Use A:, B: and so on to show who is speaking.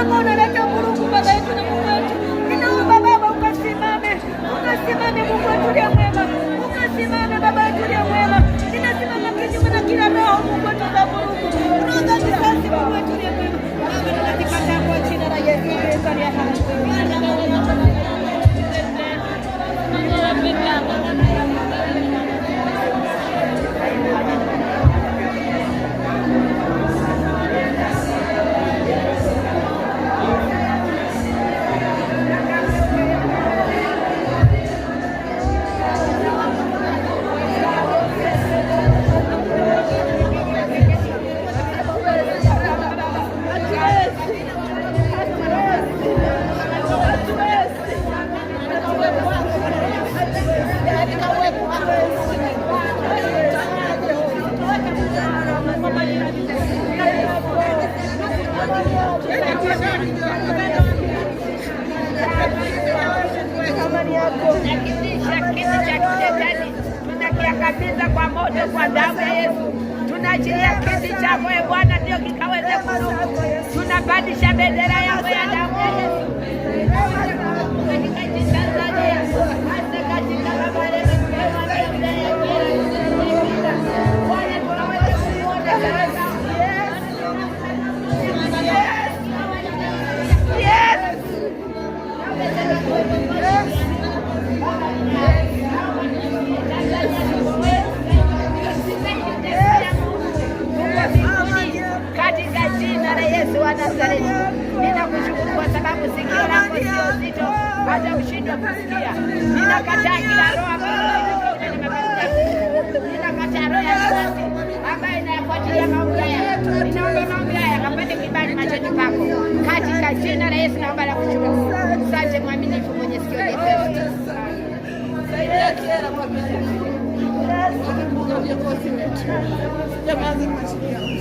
A: ambao unaleta vurugu baba yetu na Mungu wetu. Ninaomba Baba ukasimame Mungu wetu uliye mwema, ukasimame Baba yetu uliye mwema. Ninasimama kinyume na kila roho Mungu wetu za vurugu, unaanza kisasi Mungu wetu uliye mwema. Baba ninazikataa kwa jina la Yesu Kristo aliye hai.
B: Tunakiangamiza kwa moto, kwa damu ya Yesu. Tunaachilia kiti chako Bwana ndio kikaweze kudumu. Tunapandisha bendera yako ya damu ya Yesu. Katika jina la Yesu wa Nazareti, ninakushukuru kwa sababu sikio lako sio zito hata ushindwe kusikia. Ninakataa kila roho ninakataa roho ya kisasi ambayo inayafuatilia maombi haya. Ninaomba maombi haya yakapate kibali machoni pako. Katika jina la Yesu naomba na kushukuru. Asante mwaminifu mwenye sikio jepesi.
A: Yes.